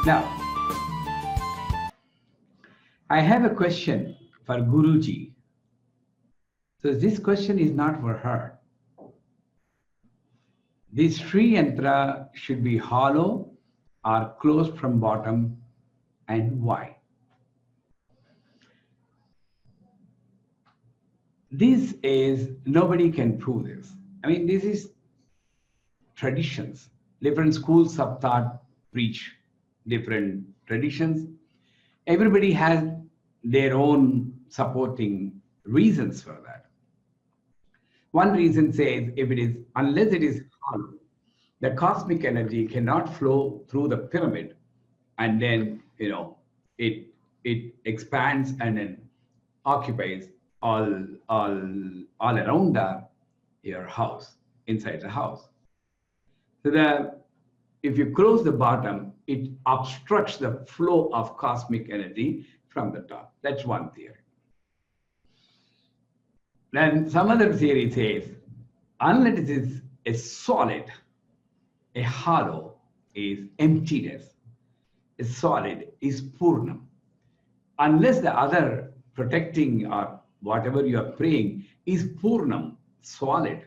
Now, I have a question for Guruji. So this question is not for her. This Sri Yantra should be hollow or closed from bottom, and why? This is, nobody can prove this. I mean, this is traditions. Different schools of thought preach different traditions. Everybody has their own supporting reasons for that. One reason says if it is, unless it is hollow, the cosmic energy cannot flow through the pyramid, and then it expands and then occupies all around your house, inside the house. So if you close the bottom, it obstructs the flow of cosmic energy from the top. That's one theory. Then some other theory says, unless it is a solid, a hollow is emptiness. A solid is Purnam. Unless the other protecting or whatever you are praying is Purnam, solid,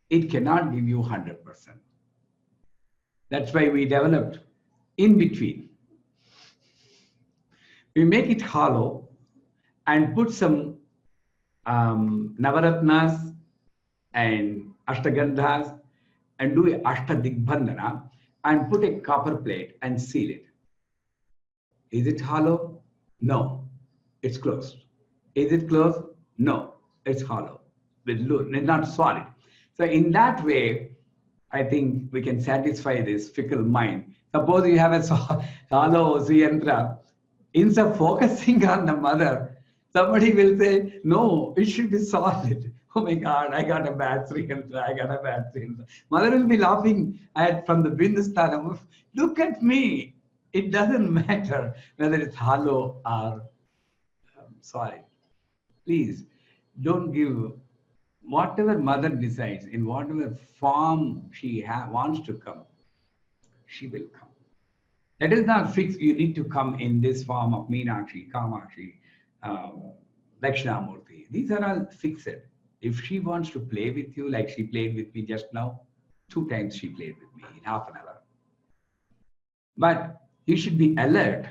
it cannot give you 100%. That's why we developed in between. We make it hollow and put some Navaratnas and Ashtagandhas and do a Ashtadigbandhana and put a copper plate and seal it. Is it hollow? No, it's closed. Is it closed? No, it's hollow. It's not solid. So in that way, I think we can satisfy this fickle mind. Suppose you have a hollow Yantra, instead of focusing on the mother, somebody will say, no, it should be solid. Oh my God, I got a bad Sri Yantra, I got a bad Sri Yantra. Mother will be laughing from the Bindusthanam. Look at me. It doesn't matter whether it's hollow or solid. Please don't give whatever mother decides, in whatever form she wants to come, she will come. That is not fixed. You need to come in this form of Meenakshi, Kamakshi, Dakshinamurti. These are all fixed. If she wants to play with you like she played with me just now, 2 times she played with me in half an hour. But you should be alert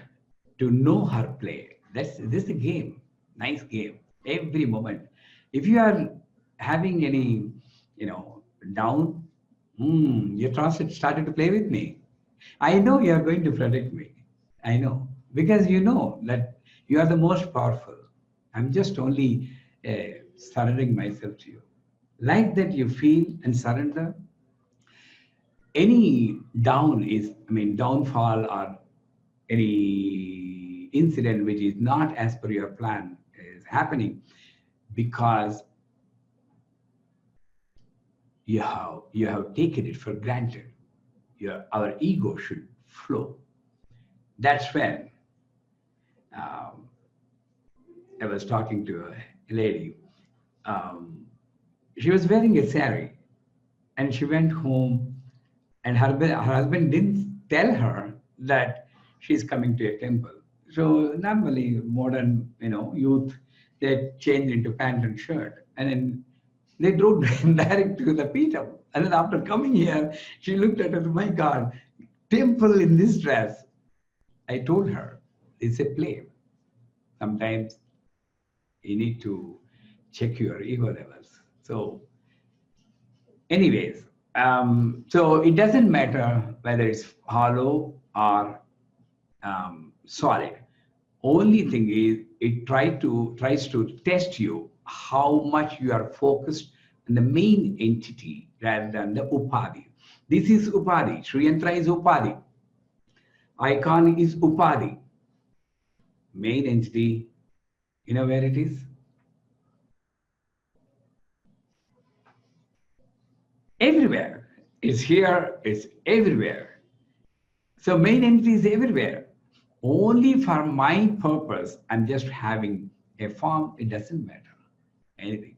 to know her play. This is a game, nice game, every moment. If you are having any, down, you started to play with me. I know you are going to protect me. I know, because you know that you are the most powerful. I'm just only surrendering myself to you. Like that you feel and surrender. Any downfall or any incident which is not as per your plan is happening because you have taken it for granted. Our ego should flow. That's when I was talking to a lady. She was wearing a sari, and she went home, and her husband didn't tell her that she's coming to a temple. So normally modern, youth, they change into pant and shirt, and then they drove direct to the Peetham. And then after coming here, she looked at it, my God, temple in this dress. I told her, it's a play. Sometimes you need to check your ego levels. So anyways, so it doesn't matter whether it's hollow or solid. Only thing is, it tries to test you how much you are focused on the main entity rather than the Upadhi. This is Upadhi. Sri Yantra is Upadhi. Icon is Upadhi. Main entity, you know where it is? Everywhere. It's here, it's everywhere. So main entity is everywhere. Only for my purpose, I'm just having a form, it doesn't matter anything.